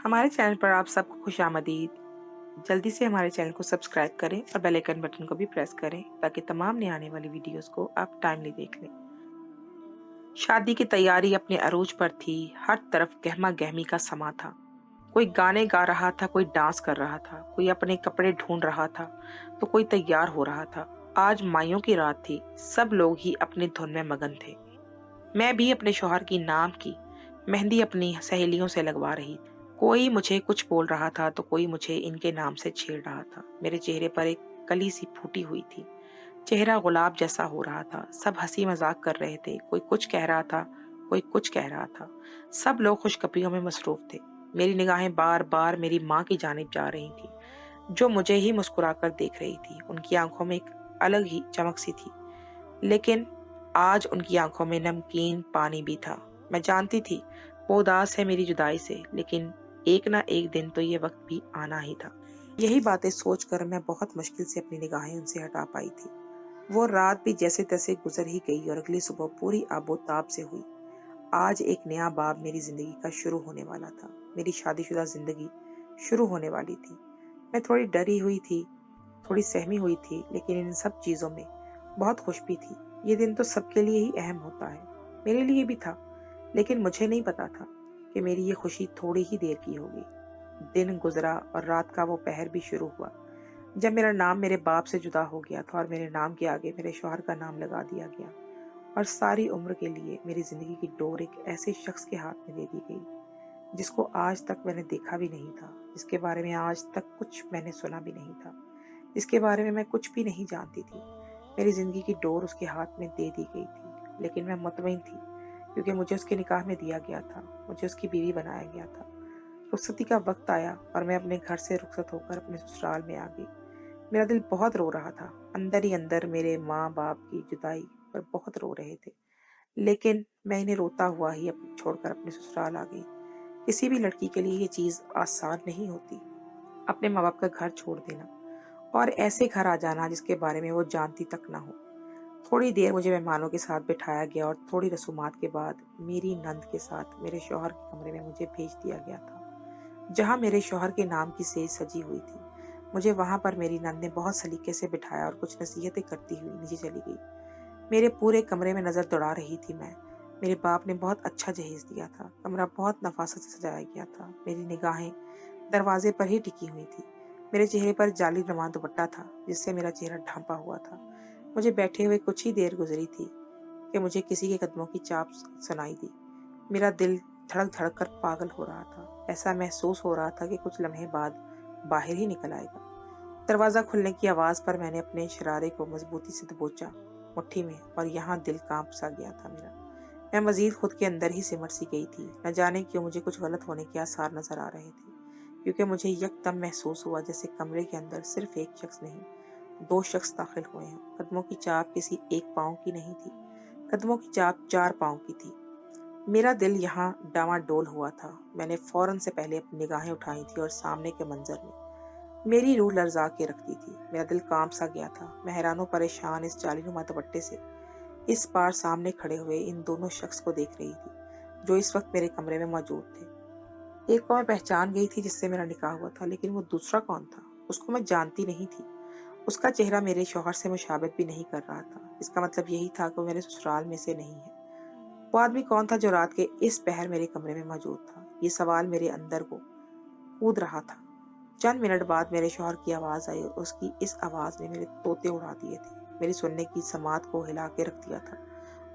हमारे चैनल पर आप सबको खुश आमदीद। जल्दी से हमारे चैनल को सब्सक्राइब करें और बेल आइकन बटन को भी प्रेस करें ताकि तमाम नई आने वाली वीडियोस को आप टाइमली देख लें। शादी की तैयारी अपने अरूज पर थी। हर तरफ गहमा गहमी का समा था। कोई गाने गा रहा था, कोई डांस कर रहा था, कोई अपने कपड़े ढूंढ रहा था, तो कोई तैयार हो रहा था। आज माइयों की रात थी। सब लोग ही अपनी धुन में मगन थे। मैं भी अपने शौहर की नाम की मेहंदी अपनी सहेलियों से लगवा रही थी। कोई मुझे कुछ बोल रहा था तो कोई मुझे इनके नाम से छेड़ रहा था। मेरे चेहरे पर एक कली सी फूटी हुई थी। चेहरा गुलाब जैसा हो रहा था। सब हंसी मजाक कर रहे थे। कोई कुछ कह रहा था, कोई कुछ कह रहा था। सब लोग खुशखबरियों में मसरूफ थे। मेरी निगाहें बार बार मेरी माँ की जानिब जा रही थी, जो मुझे ही मुस्कुराकर देख रही थी। उनकी आंखों में एक अलग ही चमक सी थी, लेकिन आज उनकी आंखों में नमकीन पानी भी था। मैं जानती थी वो उदास है मेरी जुदाई से, लेकिन एक ना एक दिन तो ये वक्त भी आना ही था। यही बातें सोचकर मैं बहुत मुश्किल से अपनी निगाहें उनसे हटा पाई थी। वो रात भी जैसे तैसे गुजर ही गई और अगली सुबह पूरी आबोताब से हुई। आज एक नया बाब मेरी जिंदगी का शुरू होने वाला था। मेरी शादीशुदा जिंदगी शुरू होने वाली थी। मैं थोड़ी डरी हुई थी, थोड़ी सहमी हुई थी, लेकिन इन सब चीजों में बहुत खुश भी थी। ये दिन तो सबके लिए ही अहम होता है, मेरे लिए भी था, लेकिन मुझे नहीं पता था कि मेरी ये खुशी थोड़ी ही देर की होगी। दिन गुजरा और रात का वो पहर भी शुरू हुआ, जब मेरा नाम मेरे बाप से जुदा हो गया था और मेरे नाम के आगे मेरे शौहर का नाम लगा दिया गया। और सारी उम्र के लिए मेरी जिंदगी की डोर एक ऐसे शख्स के हाथ में दे दी गई, जिसको आज तक मैंने देखा भी नहीं था, जिसके बारे में आज तक कुछ मैंने सुना भी नहीं था, जिसके बारे में मैं कुछ भी नहीं जानती थी। मेरी जिंदगी की डोर उसके हाथ में दे दी गई थी, लेकिन मैं मुतमईन थी, क्योंकि मुझे उसके निकाह में दिया गया था, मुझे उसकी बीवी बनाया गया था। रुखसती का वक्त आया और मैं अपने घर से रुखसत होकर अपने ससुराल में आ गई। मेरा दिल बहुत रो रहा था। अंदर ही अंदर मेरे माँ बाप की जुदाई पर बहुत रो रहे थे, लेकिन मैं इन्हें रोता हुआ ही छोड़कर अपने ससुराल आ गई। किसी भी लड़की के लिए ये चीज आसान नहीं होती, अपने माँ बाप का घर छोड़ देना और ऐसे घर आ जाना जिसके बारे में वो जानती तक ना हो। थोड़ी देर मुझे मेहमानों के साथ बिठाया गया और थोड़ी रसूमात के बाद मेरी नंद के साथ मेरे शौहर के कमरे में मुझे भेज दिया गया था, जहाँ मेरे शौहर के नाम की सेज सजी हुई थी। मुझे वहां पर मेरी नंद ने बहुत सलीके से बिठाया और कुछ नसीहतें करती हुई नीचे चली गई। मेरे पूरे कमरे में नजर दौड़ा रही थी मैं। मेरे बाप ने बहुत अच्छा जहेज दिया था। कमरा बहुत नफासत से सजाया गया था। मेरी निगाहें दरवाजे पर ही टिकी हुई थी। मेरे चेहरे पर जाली नुमा दुपट्टा था, जिससे मेरा चेहरा ढांपा हुआ था। मुझे बैठे हुए कुछ ही देर गुजरी थी कि मुझे किसी के कदमों की चाप सुनाई दी। मेरा दिल धड़क धड़क कर पागल हो रहा था। ऐसा महसूस हो रहा था कि कुछ लम्हे बाद बाहर ही निकल आएगा। दरवाजा खुलने की आवाज पर मैंने अपने शरारे को मजबूती से दबोचा मुट्ठी में, और यहाँ दिल कांप सा गया था मेरा। मैं मजीद खुद के अंदर ही सिमट सी गई थी। न जाने क्यों मुझे कुछ गलत होने के आसार नजर आ रहे थे, क्योंकि मुझे यकदम महसूस हुआ जैसे कमरे के अंदर सिर्फ एक शख्स नहीं, दो शख्स दाखिल हुए हैं। कदमों की चाप किसी एक पाँव की नहीं थी, कदमों की चाप चार पाँव की थी। मेरा दिल यहाँ डामाडोल हुआ था। मैंने फौरन से पहले अपनी निगाहें उठाई थी और सामने के मंजर में मेरी रूह लर्जा के रखती थी। मेरा दिल कांप सा गया था। मैं हैरानो परेशान इस जालीनुमा दुपट्टे से इस पार सामने खड़े हुए इन दोनों शख्स को देख रही थी, जो इस वक्त मेरे कमरे में मौजूद थे। एक को मैं पहचान गई थी, जिससे मेरा निकाह हुआ था, लेकिन वो दूसरा कौन था उसको मैं जानती नहीं थी। उसका चेहरा मेरे शौहर से मुशाबित भी नहीं कर रहा था। इसका मतलब यही था कि वो मेरे ससुराल में से नहीं है। वो आदमी कौन था जो रात के इस पहर मेरे कमरे में मौजूद था? ये सवाल मेरे अंदर को कूद रहा था। चंद मिनट बाद मेरे शौहर की आवाज आई और उसकी इस आवाज ने मेरे तोते उड़ा दिए थे। मेरी सुनने की समात को हिला के रख दिया था।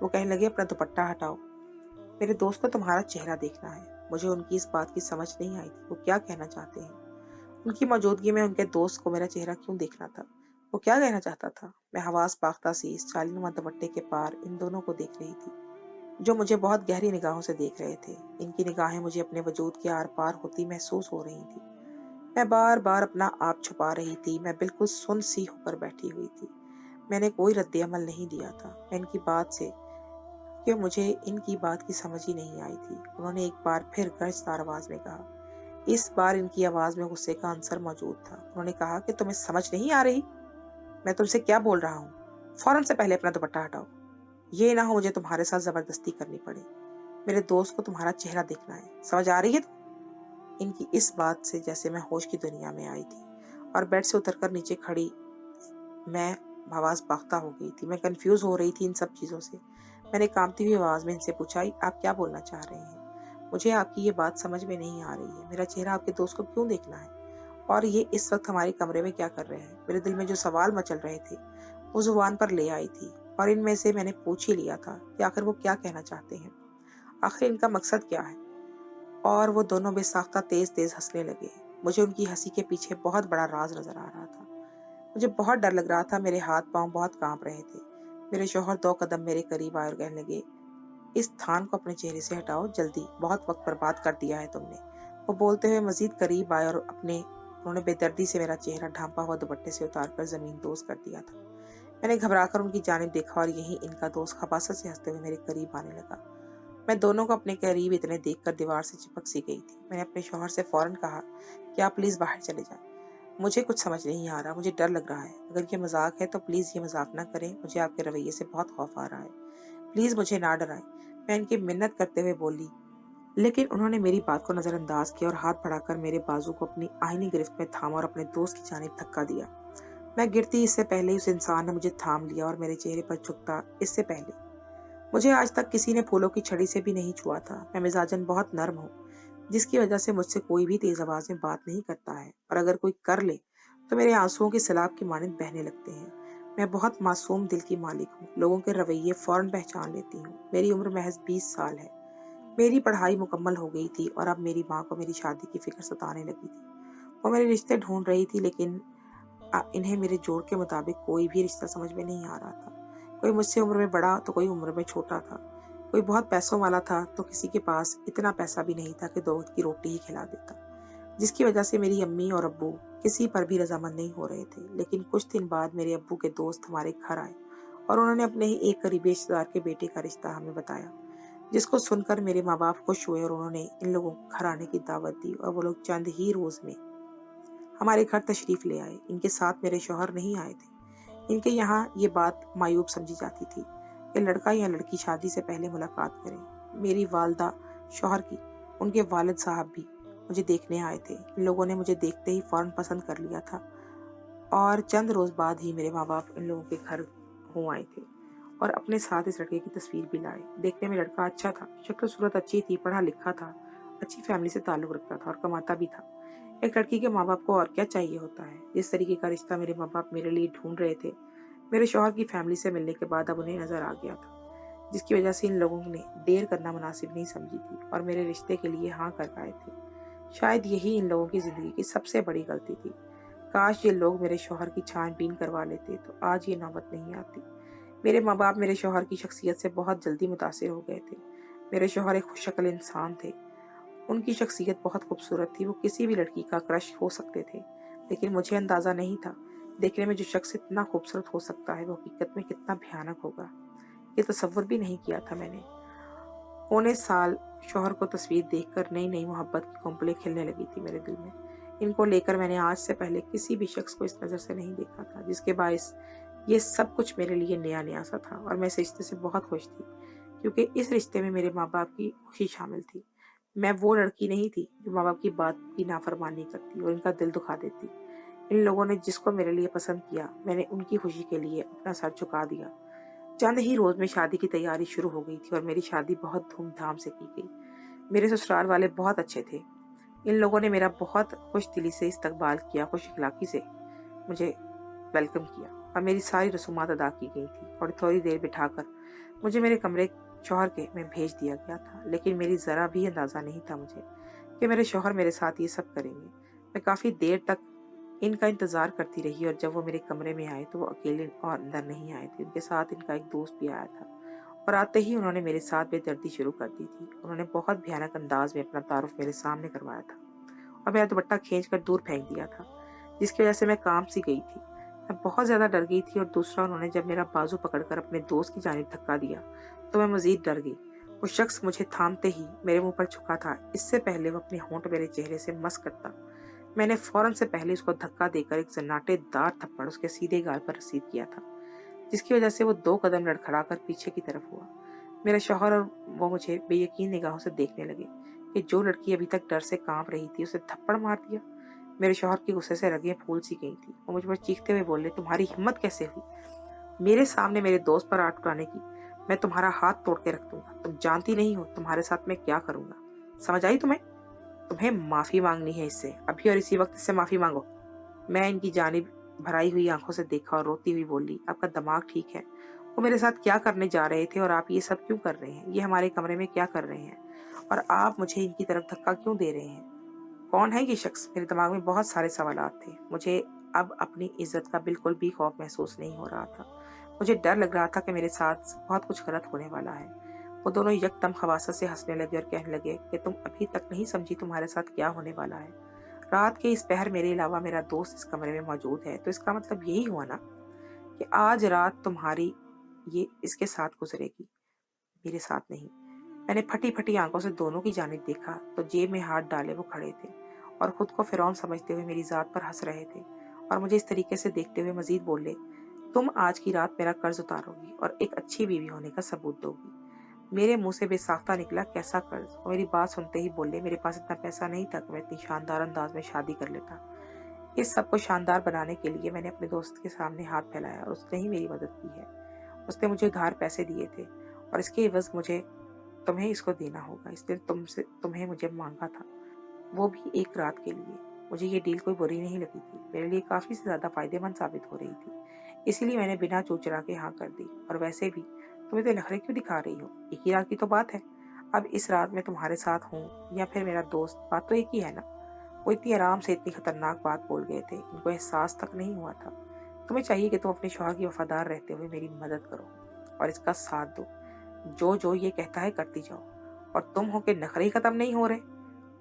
वो कहने लगे, अपना दुपट्टा हटाओ, मेरे दोस्त को तुम्हारा चेहरा देखना है। मुझे उनकी इस बात की समझ नहीं आई थी। वो क्या कहना चाहते हैं? उनकी मौजूदगी में उनके दोस्त को मेरा चेहरा क्यों देखना था? वो क्या कहना चाहता था? मैं हवास पाख्ता सी इस जालिनुमा दुपट्टे के पार इन दोनों को देख रही थी, जो मुझे बहुत गहरी निगाहों से देख रहे थे। इनकी निगाहें मुझे अपने वजूद के आर पार होती महसूस हो रही थी। मैं बार बार अपना आप छुपा रही थी। मैं बिल्कुल सुन सी होकर बैठी हुई थी। मैंने कोई रद्द अमल नहीं दिया था। मैं इनकी बात से कि मुझे इनकी बात की समझ ही नहीं आई थी। उन्होंने एक बार फिर गरजदार आवाज में कहा। इस बार इनकी आवाज में गुस्से का अंसर मौजूद था। उन्होंने कहा कि तुम्हें समझ नहीं आ रही? मैं तुमसे क्या बोल रहा हूँ? फौरन से पहले अपना दुपट्टा हटाओ। ये ना हो मुझे तुम्हारे साथ जबरदस्ती करनी पड़े। मेरे दोस्त को तुम्हारा चेहरा देखना है, समझ आ रही है? इनकी इस बात से जैसे मैं होश की दुनिया में आई थी और बेड से उतरकर नीचे खड़ी मैं आवाज बाख्ता हो गई थी। मैं कंफ्यूज हो रही थी इन सब चीजों से। मैंने कांपती हुई आवाज में इनसे पूछा, आप क्या बोलना चाह रहे हैं? मुझे आपकी ये बात समझ में नहीं आ रही है। मेरा चेहरा आपके दोस्त को क्यों देखना है? और ये इस वक्त हमारे कमरे में क्या कर रहे हैं? मेरे दिल में जो सवाल मचल रहे थे वो जुबान पर ले आई थी और इनमें से मैंने पूछ ही लिया था कि आखिर वो क्या कहना चाहते हैं, आखिर इनका मकसद क्या है। और वो दोनों बेसाख्ता तेज तेज हंसने लगे। मुझे उनकी हंसी के पीछे बहुत बड़ा राज नजर आ रहा था। मुझे बहुत डर लग रहा था। मेरे हाथ पांव बहुत कांप रहे थे। मेरे शौहर 2 कदम मेरे करीब आए और कहने लगे, इस थान को अपने चेहरे से हटाओ जल्दी, बहुत वक्त बर्बाद कर दिया है तुमने। वो बोलते हुए मजीद करीब आए और उन्होंने बेदर्दी से मेरा चेहरा ढांपा हुआ दुपट्टे से उतारकर जमीन दोज कर दिया था। मैंने घबराकर उनकी जानिब देखा और यही इनका दोस्त खबासत से हंसते हुए मेरे करीब आने लगा। मैं दोनों को अपने करीब इतने देखकर दीवार से चिपक सी गई थी। मैंने अपने शौहर से फौरन कहा कि आप प्लीज बाहर चले जाएं। मुझे कुछ समझ नहीं आ रहा, मुझे डर लग रहा है। अगर ये मजाक है तो प्लीज ये मजाक ना करें। मुझे आपके रवैये से बहुत खौफ आ रहा है। प्लीज मुझे ना डराएं। मैं इनकी मिन्नत करते हुए बोली, लेकिन उन्होंने मेरी बात को नजरअंदाज किया और हाथ बढ़ाकर मेरे बाजू को अपनी आईनी गिरफ्त में थामा और अपने दोस्त की जानिब धक्का दिया। मैं गिरती इससे पहले उस इंसान ने मुझे थाम लिया और मेरे चेहरे पर झुकता इससे पहले। मुझे आज तक किसी ने फूलों की छड़ी से भी नहीं छुआ था। मैं मिजाजन बहुत नर्म हूँ, जिसकी वजह से मुझसे कोई भी तेज आवाज में बात नहीं करता है, और अगर कोई कर ले तो मेरे आंसुओं के सैलाब की मानिंद बहने लगते हैं। मैं बहुत मासूम दिल की मालिक हूँ। लोगों के रवैये फौरन पहचान लेती हूँ। मेरी उम्र महज 20 साल है। मेरी पढ़ाई मुकम्मल हो गई थी और अब मेरी माँ को मेरी शादी की फिक्र सताने लगी थी। वो मेरे रिश्ते ढूंढ रही थी, लेकिन इन्हें मेरे जोड़ के मुताबिक कोई भी रिश्ता समझ में नहीं आ रहा था। कोई मुझसे उम्र में बड़ा तो कोई उम्र में छोटा था। कोई बहुत पैसों वाला था तो किसी के पास इतना पैसा भी नहीं था कि 2 वक्त की रोटी ही खिला देता। जिसकी वजह से मेरी अम्मी और अब्बू किसी पर भी रजामंद नहीं हो रहे थे। लेकिन कुछ दिन बाद मेरे अब्बू के दोस्त हमारे घर आए और उन्होंने अपने ही एक करीबी रिश्तेदार के बेटे का रिश्ता हमें बताया, जिसको सुनकर मेरे माँ बाप खुश हुए और उन्होंने इन लोगों को घर आने की दावत दी और वो लोग चंद ही रोज में हमारे घर तशरीफ ले आए। इनके साथ मेरे शौहर नहीं आए थे। इनके यहाँ ये बात मायूब समझी जाती थी कि लड़का या लड़की शादी से पहले मुलाकात करें। मेरी वालदा शौहर की, उनके वालिद साहब भी मुझे देखने आए थे। इन लोगों ने मुझे देखते ही फौरन पसंद कर लिया था और चंद रोज बाद ही मेरे माँ बाप इन लोगों के घर हो आए थे और अपने साथ इस लड़के की तस्वीर भी लाए। देखने में लड़का अच्छा था, शक्ल सूरत अच्छी थी, पढ़ा लिखा था, अच्छी फैमिली से ताल्लुक रखता था और कमाता भी था। एक लड़की के माँ बाप को और क्या चाहिए होता है। जिस तरीके का रिश्ता मेरे माँ बाप मेरे लिए ढूंढ रहे थे, मेरे शौहर की फैमिली से मिलने के बाद अब उन्हें नजर आ गया था, जिसकी वजह से इन लोगों ने देर करना मुनासिब नहीं समझी थी और मेरे रिश्ते के लिए हाँ कर पाए थे। शायद यही इन लोगों की जिंदगी की सबसे बड़ी गलती थी। काश ये लोग मेरे शौहर की छानबीन करवा लेते तो आज ये नौबत नहीं आती। मेरे माँ बाप मेरे शौहर की शख्सियत से बहुत जल्दी मुतासिर हो गए थे। मेरे शौहर एक खुशशक्ल इंसान थे। उनकी शख्सियत बहुत खूबसूरत थी। वो किसी भी लड़की का क्रश हो सकते थे, लेकिन मुझे अंदाजा नहीं था देखने में जो शख्स इतना खूबसूरत हो सकता है वो हकीकत में कितना भयानक होगा। ये तसव्वुर भी नहीं किया था मैंने। पौने साल शौहर को तस्वीर देखकर नई नई मोहब्बत की कोंपलें खिलने लगी थी मेरे दिल में। इनको लेकर मैंने आज से पहले किसी भी शख्स को इस नज़र से नहीं देखा था, जिसके बायस ये सब कुछ मेरे लिए नया नया सा था और मैं इस रिश्ते से बहुत खुश थी, क्योंकि इस रिश्ते में मेरे माँ बाप की खुशी शामिल थी। मैं वो लड़की नहीं थी जो माँ बाप की बात की नाफरमानी करती और इनका दिल दुखा देती। इन लोगों ने जिसको मेरे लिए पसंद किया, मैंने उनकी खुशी के लिए अपना सर झुका दिया। चंद ही रोज में शादी की तैयारी शुरू हो गई थी और मेरी शादी बहुत धूमधाम से की गई। मेरे ससुराल वाले बहुत अच्छे थे। इन लोगों ने मेरा बहुत खुश दिली से इस्तकबाल किया, खुश इखलाकी से मुझे वेलकम किया और मेरी सारी रसूमात अदा की गई थी और थोड़ी देर बिठाकर मुझे मेरे कमरे शौहर के में भेज दिया गया था। लेकिन मेरी जरा भी अंदाजा नहीं था मुझे कि मेरे शौहर मेरे साथ ये सब करेंगे। मैं काफी देर तक इनका इंतजार करती रही और जब वो मेरे कमरे में आए तो वो अकेले और अंदर नहीं आए थे। उनके साथ इनका एक दोस्त भी आया था और आते ही उन्होंने मेरे साथ बेदर्दी शुरू कर दी थी। उन्होंने बहुत भयानक अंदाज में अपना तारुफ मेरे सामने करवाया था और मेरा दुपट्टा खींच कर दूर फेंक दिया था, जिसकी वजह से मैं कांप सी गई थी। मैं बहुत ज्यादा डर गई थी और दूसरा उन्होंने जब मेरा बाजू पकड़कर अपने दोस्त की जानिब धक्का दिया तो मैं मजीद डर गई। वो शख्स मुझे थामते ही मेरे मुंह पर झुका था। इससे पहले वो अपने होंठ मेरे चेहरे से मस करता, मैंने फौरन से पहले उसको धक्का देकर एक सन्नाटेदार थप्पड़ उसके सीधे गाल पर रसीद किया था, जिसकी वजह से वो 2 कदम लड़खड़ाकर पीछे की तरफ हुआ। मेरे शौहर और वो मुझे बेयकीन निगाहों से देखने लगे। कि जो लड़की अभी तक डर से कांप रही थी उसे थप्पड़ मार दिया। मेरे शौहर के गुस्से से रगें फूल सी गई थी। वो मुझ पर चीखते हुए बोले, तुम्हारी हिम्मत कैसे हुई मेरे सामने मेरे दोस्त पर आंच उठाने की? मैं तुम्हारा हाथ तोड़ के रख दूंगा। तुम जानती नहीं हो तुम्हारे साथ मैं क्या करूंगा। समझ आई तुम्हें? तुम्हें माफी मांगनी है इससे, अभी और इसी वक्त इससे माफी मांगो। मैं इनकी जानिब भराई हुई आंखों से देखा और रोती हुई बोली, आपका दिमाग ठीक है? वो मेरे साथ क्या करने जा रहे थे और आप ये सब क्यों कर रहे हैं? ये हमारे कमरे में क्या कर रहे हैं और आप मुझे इनकी तरफ धक्का क्यों दे रहे हैं? कौन है ये शख्स? मेरे दिमाग में बहुत सारे सवालात थे। मुझे अब अपनी इज्जत का बिल्कुल भी खौफ महसूस नहीं हो रहा था। मुझे डर लग रहा था कि मेरे साथ बहुत कुछ गलत होने वाला है। वो दोनों यकदम खवासा से हंसने लगे और कहने लगे कि तुम अभी तक नहीं समझी तुम्हारे साथ क्या होने वाला है। रात के इस पहर मेरे अलावा मेरा दोस्त इस कमरे में मौजूद है, तो इसका मतलब यही हुआ ना कि आज रात तुम्हारी ये इसके साथ गुजरेगी, मेरे साथ नहीं। मैंने फटी फटी आंखों से दोनों की जानिब देखा तो जेब में हाथ डाले वो खड़े थे और खुद को फिरौन समझते हुए मेरी जात पर हंस रहे थे और मुझे इस तरीके से देखते हुए मजीद बोले, तुम आज की रात मेरा कर्ज उतारोगी और एक अच्छी बीवी होने का सबूत दोगी। मेरे मुंह से बेसाख्ता निकला, कैसा कर्ज? और मेरी बात सुनते ही बोले, मेरे पास इतना पैसा नहीं था कि मैं इतनी शानदार अंदाज में शादी कर लेता। इस सब को शानदार बनाने के लिए मैंने अपने दोस्त के सामने हाथ फैलाया और उसने ही मेरी मदद की है। उसने मुझे उधार पैसे दिए थे और इसके एवज मुझे तुम्हें इसको देना होगा, इसलिए तुम्हें मुझे मांगा था, वो भी एक रात के लिए। मुझे ये डील कोई बुरी नहीं लगी थी, मेरे लिए काफी से ज्यादा फायदेमंद साबित हो रही थी, इसीलिए मैंने बिना चूचरा के हाँ कर दी। और वैसे भी तुम इतने नखरे क्यों दिखा रही हो? एक ही रात की तो बात है। अब इस रात मैं तुम्हारे साथ हूँ या फिर मेरा दोस्त, बात तो एक ही है ना। वो इतनी आराम से इतनी खतरनाक बात बोल गए थे, इनको एहसास तक नहीं हुआ था। तुम्हें चाहिए कि तुम अपने शौहर की वफादार रहते हुए मेरी मदद करो और इसका साथ दो। जो जो ये कहता है करती जाओ, और तुम हो के नखरे ही खत्म नहीं हो रहे।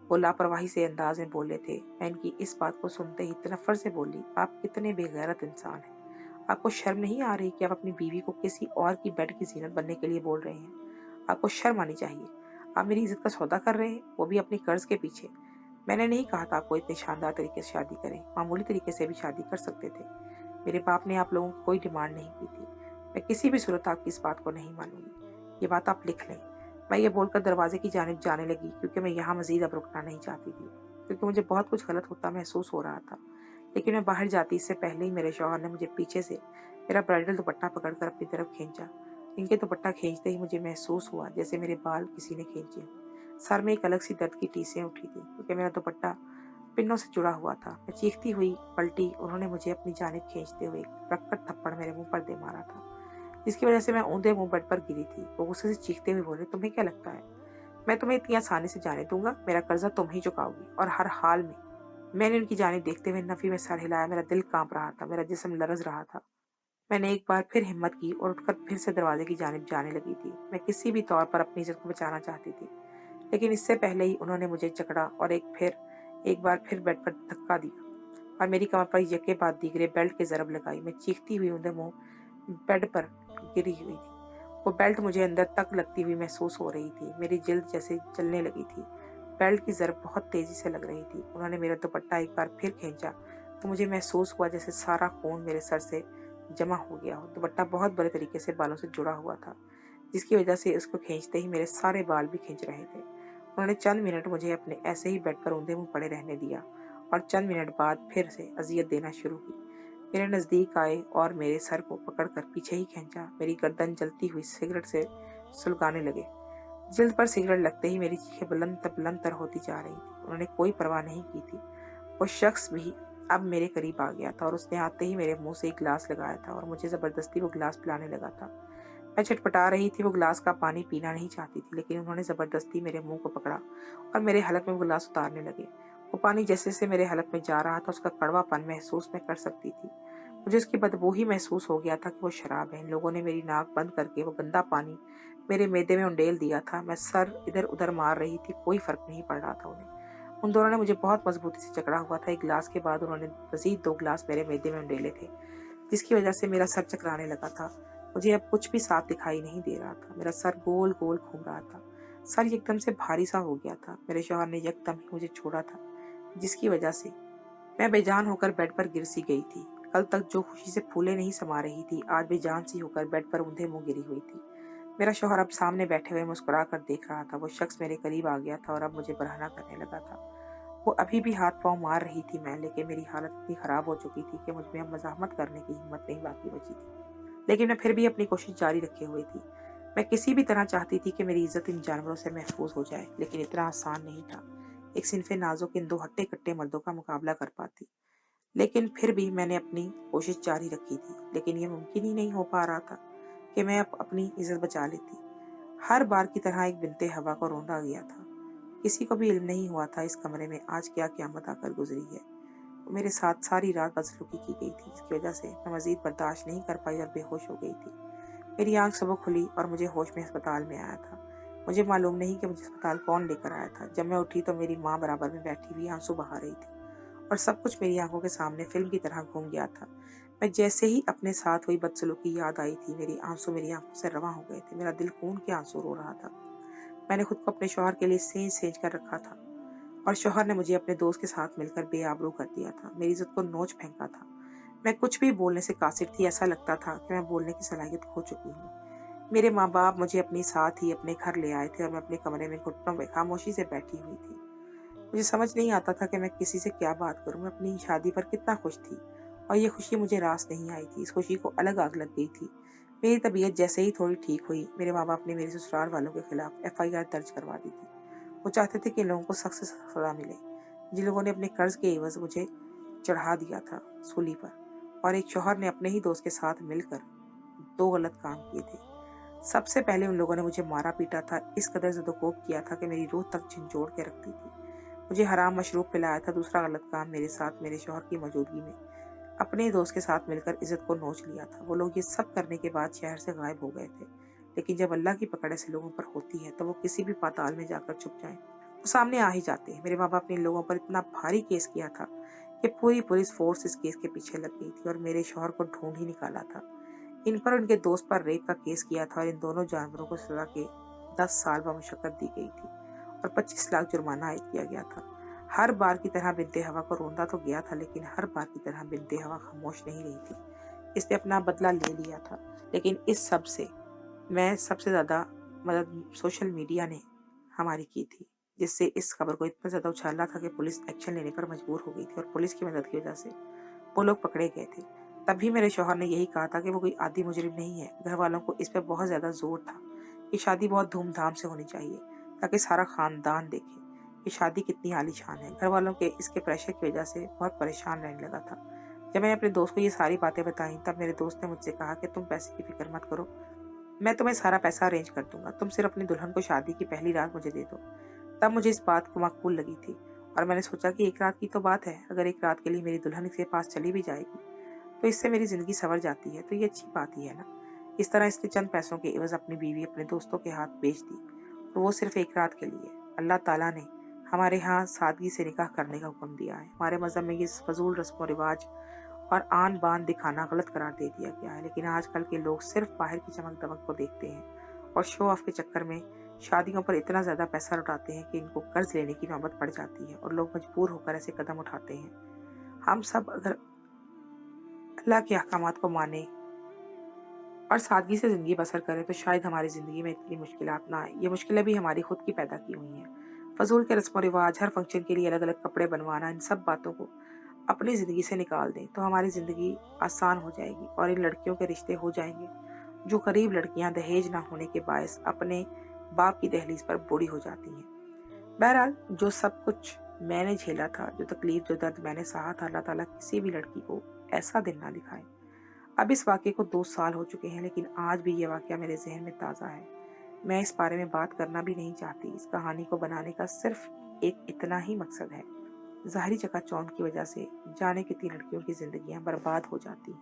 वो लापरवाही से अंदाज में बोले थे। मैं इनकी इस बात को सुनते ही तनफ्फर से बोली, आप कितने बेगैरत इंसान हैं। आपको शर्म नहीं आ रही कि आप अपनी बीवी को किसी और की बेड की जीनत बनने के लिए बोल रहे हैं? आपको शर्म आनी चाहिए। आप मेरी इज्जत का सौदा कर रहे हैं, वो भी अपनी कर्ज के पीछे। मैंने नहीं कहा था आपको इतने शानदार तरीके से शादी करें, मामूली तरीके से भी शादी कर सकते थे। मेरे बाप ने आप लोगों की कोई डिमांड नहीं की थी। मैं किसी भी सूरत आपकी इस बात को नहीं मानूंगी। ये बात आप लिख लें। मैं ये बोलकर दरवाजे की जानिब जाने लगी क्योंकि मैं यहाँ मजीद अब रुकना नहीं चाहती थी, क्योंकि मुझे बहुत कुछ गलत होता महसूस हो रहा था। लेकिन मैं बाहर जाती इससे पहले ही मेरे शौहर ने मुझे पीछे से मेरा ब्राइडल दुपट्टा पकड़कर अपनी तरफ खींचा। इनके दुपट्टा खींचते ही मुझे महसूस हुआ जैसे मेरे बाल किसी ने खींचे। सर में एक अलग सी दर्द की टीसें उठी थी क्योंकि मेरा दुपट्टा पिन्नों से जुड़ा हुआ था। मैं चीखती हुई पलटी। उन्होंने मुझे अपनी जानिब खींचते हुए रखकर थप्पड़ मेरे मुंह पर दे मारा था, जिसकी वजह से मैं औंधे मुंह बेड पर गिरी थी। वो गुस्से से चीखते हुए बोले, तुम्हें क्या लगता है मैं तुम्हें इतनी आसानी से जाने दूंगा? मेरा कर्जा तुम ही चुकाओगी और हर हाल में। मैंने उनकी जानिब देखते हुए नफी में सर हिलाया। मेरा दिल कांप रहा था, मेरा जिस्म लरज रहा था। मैंने एक बार फिर हिम्मत की और उठकर फिर से दरवाजे की जानिब जाने लगी थी। मैं किसी भी तौर पर अपनी इज्जत को बचाना चाहती थी, लेकिन इससे पहले ही उन्होंने मुझे जकड़ा और एक बार फिर बेड पर धक्का दिया और मेरी कमर पर यके बाद दीगरे बेल्ट की जरब लगाई। मैं चीखती हुई उनके मुंह बेड पर गिरी हुई थी। वो बेल्ट मुझे अंदर तक लगती हुई महसूस हो रही थी। मेरी जिल्द जैसे जलने लगी थी। बेल्ट की जरब बहुत तेजी से लग रही थी। उन्होंने मेरा दुपट्टा एक बार फिर खींचा तो मुझे महसूस हुआ जैसे सारा खून मेरे सर से जमा हो गया हो। दुपट्टा बहुत बुरे तरीके से बालों से जुड़ा हुआ था, जिसकी वजह से उसको खींचते ही मेरे सारे बाल भी खींच रहे थे। उन्होंने चंद मिनट मुझे अपने ऐसे ही बेड पर औंधे मुंह पड़े रहने दिया और चंद मिनट बाद फिर से अजियत देना शुरू की। मेरे नजदीक आए और मेरे सर को पकड़कर पीछे ही खींचा। मेरी गर्दन जलती हुई सिगरेट से सुलगाने लगे। जिल्द पर सिगरेट लगते ही मेरी चीखें बुलंद तर होती जा रही थी। उन्होंने कोई परवाह नहीं की थी। वो शख्स भी अब मेरे करीब आ गया था और उसने आते ही मेरे मुंह से एक गिलास लगाया था और मुझे जबरदस्ती वो गिलास पिलाने लगा था। मैं छटपटा रही थी। वो गिलास का पानी पीना नहीं चाहती थी, लेकिन उन्होंने जबरदस्ती मेरे मुंह को पकड़ा और मेरे हलक में वो गिलास उतारने लगे। वो पानी जैसे जैसे मेरे हलक में जा रहा था उसका कड़वापन महसूस मैं कर सकती थी। मुझे उसकी बदबू ही महसूस हो गया था कि वो शराब है। इन लोगों ने मेरी नाक बंद करके वो गंदा पानी मेरे मैदे में उंडेल दिया था। मैं सर इधर उधर मार रही थी, कोई फर्क नहीं पड़ रहा था उन्हें। उन दोनों ने मुझे बहुत मजबूती से जकड़ा हुआ था। एक गिलास के बाद उन्होंने मजीद 2 गिलास मेरे मैदे में उंडेले थे, जिसकी वजह से मेरा सर चकराने लगा था। मुझे अब कुछ भी साफ दिखाई नहीं दे रहा था। मेरा सर गोल गोल घूम रहा था। सर एकदम से भारी सा हो गया था। मेरे शौहर ने एकदम ही मुझे छोड़ा था, जिसकी वजह से मैं बेजान होकर बेड पर गिर सी गई थी। कल तक जो खुशी से फूले नहीं समा रही थी, आज बेजान सी होकर बेड पर ऊंधे मुंह गिरी हुई थी। मेरा शौहर अब सामने बैठे हुए मुस्कुरा कर देख रहा था। वो शख्स मेरे करीब आ गया था और अब मुझे बरहना करने लगा था। वो अभी भी हाथ पाँव मार रही थी मैं, लेकिन मेरी हालत इतनी खराब हो चुकी थी कि मुझ में अब मज़ाहमत करने की हिम्मत नहीं बाकी बची थी। लेकिन मैं फिर भी अपनी कोशिश जारी रखे हुए थी। मैं किसी भी तरह चाहती थी कि मेरी इज्जत इन जानवरों से महफूज हो जाए, लेकिन इतना आसान नहीं था एक सिनफे नाजुक इन दो हट्टे-कट्टे मर्दों का मुकाबला कर पाती। लेकिन फिर भी मैंने अपनी कोशिश जारी रखी थी, लेकिन ये मुमकिन ही नहीं हो पा रहा था कि मैं अपनी इज्जत बचा लेती। हर बार की तरह एक बिनते हवा को रौंदा गया था। किसी को भी इल्म नहीं हुआ था इस कमरे में आज क्या क़यामत आकर गुजरी है। वो मेरे साथ सारी रात बदसलूकी की गई थी, जिसकी वजह से मैं मज़ीद बर्दाश्त नहीं कर पाई और बेहोश हो गई थी। मेरी आँख सुबह खुली और मुझे होश में अस्पताल में आया था। मुझे मालूम नहीं कि मुझे अस्पताल कौन लेकर आया था। जब मैं उठी तो मेरी माँ बराबर में बैठी हुई आंसू बहा रही थी और सब कुछ मेरी आंखों के सामने फ़िल्म की तरह घूम गया था। मैं जैसे ही अपने साथ हुई बदसलूकी याद आई थी, मेरी आंसू मेरी आंखों से रवां हो गए थे। मेरा दिल खून के आंसू रो रहा था। मैंने खुद को अपने शौहर के लिए सेंच-सेंच कर रखा था और शौहर ने मुझे अपने दोस्त के साथ मिलकर बेआबरू कर दिया था। मेरी इज़्ज़त को नोच फेंका था। मैं कुछ भी बोलने से कासिर थी, ऐसा लगता था कि मैं बोलने की सलाहियत खो चुकी हूँ। मेरे माँ-बाप मुझे अपने साथ ही अपने घर ले आए थे और मैं अपने कमरे में घुटनों में खामोशी से बैठी हुई थी। मुझे समझ नहीं आता था कि मैं किसी से क्या बात करूँ। मैं अपनी शादी पर कितना खुश थी और ये खुशी मुझे रास नहीं आई थी। इस खुशी को अलग आग लग गई थी। मेरी तबीयत जैसे ही थोड़ी ठीक हुई, मेरे माँ-बाप ने मेरे ससुराल वालों के खिलाफ एफआईआर दर्ज करवा दी थी। वो चाहते थे कि इन लोगों को सख्त से सख्त सज़ा मिले, जिन लोगों ने अपने कर्ज के एवज़ मुझे चढ़ा दिया था सूली पर, और एक शौहर ने अपने ही दोस्त के साथ मिलकर 2 गलत काम किए थे। सबसे पहले उन लोगों ने मुझे मारा-पीटा था, इस कदर ज़द-ओ-कोब किया था कि मेरी रूह तक झंझोड़ के रख दी थी। मुझे हराम मशरूब पिलाया था। दूसरा गलत काम मेरे साथ मेरे शौहर की मौजूदगी में अपने दोस्त के साथ मिलकर इज़्ज़त को नोच लिया था। वो लोग ये सब करने के बाद शहर से गायब हो गए थे। लेकिन जब अल्लाह की पकड़ ऐसे लोगों पर होती है तो वो किसी भी पाताल में जाकर छुप जाएँ, वो सामने आ ही जाते हैं। मेरे माँ-बाप ने इन लोगों पर इतना भारी केस किया था कि पूरी पुलिस फ़ोर्स इस केस के पीछे लग गई थी और मेरे शौहर को ढूँढ ही निकाला था। इन पर उनके दोस्त पर रेप का केस किया था और इन दोनों जानवरों को सज़ा के 10 साल बमुशक्कत दी गई थी और 25 लाख जुर्माना आयद किया गया था। हर बार की तरह बिनते हवा को रोंदा तो गया था, लेकिन हर बार की तरह बिनते हवा खामोश नहीं रही थी। इसने अपना बदला ले लिया था, लेकिन इस सब से मैं सबसे ज़्यादा मदद सोशल मीडिया ने हमारी की थी, जिससे इस खबर को इतना ज़्यादा उछाला था कि पुलिस एक्शन लेने पर मजबूर हो गई थी और पुलिस की मदद की वजह से वो लोग पकड़े गए थे। तब भी मेरे शौहर ने यही कहा था कि वो कोई आदी मुजरिम नहीं है। घर वालों को इस पे बहुत ज़्यादा ज़ोर था कि शादी बहुत धूमधाम से होनी चाहिए ताकि सारा ख़ानदान देखे कि शादी कितनी आलीशान है। घर वालों के इसके प्रेशर की वजह से बहुत परेशान रहने लगा था। जब मैंने अपने दोस्त को ये सारी बातें बताई, तब मेरे दोस्त ने मुझसे कहा कि तुम पैसे की फ़िक्र मत करो, मैं तुम्हें सारा पैसा अरेंज कर दूँगा। तुम सिर्फ़ अपनी दुल्हन को शादी की पहली रात मुझे दे दो। तब मुझे इस बात को मकबूल लगी थी और मैंने सोचा कि एक रात की तो बात है, अगर एक रात के लिए मेरी दुल्हन इसके पास चली भी जाएगी तो इससे मेरी ज़िंदगी संवर जाती है, तो ये अच्छी बात ही है ना। इस तरह इसने चंद पैसों के एवज़ अपनी बीवी अपने दोस्तों के हाथ बेच दी और वो सिर्फ़ एक रात के लिए। अल्लाह ताला ने हमारे यहाँ सादगी से निकाह करने का हुक्म दिया है। हमारे मज़हब में ये फ़ज़ूल रस्म व रिवाज और आन बान दिखाना गलत करार दे दिया गया है। लेकिन आजकल के लोग सिर्फ बाहर की चमक दमक को देखते हैं और शो ऑफ के चक्कर में शादियों पर इतना ज़्यादा पैसा लुटाते हैं कि इनको कर्ज लेने की नौबत पड़ जाती है और लोग मजबूर होकर ऐसे कदम उठाते हैं। हम सब अगर अल्लाह के अहकामात को माने और सादगी से ज़िंदगी बसर करें तो शायद हमारी ज़िंदगी में इतनी मुश्किलात ना आए। ये मुश्किलें भी हमारी खुद की पैदा की हुई हैं। फ़ज़ूल के रस्म व रिवाज, हर फंक्शन के लिए अलग-अलग कपड़े बनवाना, इन सब बातों को अपनी ज़िंदगी से निकाल दें तो हमारी ज़िंदगी आसान हो जाएगी और इन लड़कियों के रिश्ते हो जाएंगे जो गरीब लड़कियां दहेज ना होने के बायस अपने बाप की दहलीज पर बूढ़ी हो जाती हैं। बहरहाल जो सब कुछ मैंने झेला था, जो तकलीफ जो दर्द मैंने सहा था, अल्लाह ताला किसी भी लड़की को ऐसा दिन ना दिखाए। अब इस वाक़े को 2 साल हो चुके हैं, लेकिन आज भी ये वाक़या मेरे ज़हन में ताज़ा है। मैं इस बारे में बात करना भी नहीं चाहती। इस कहानी को बनाने का सिर्फ़ एक इतना ही मकसद है, ज़ाहिरी चकाचौंध की वजह से जाने कितनी लड़कियों की ज़िंदगियाँ बर्बाद हो जाती हैं।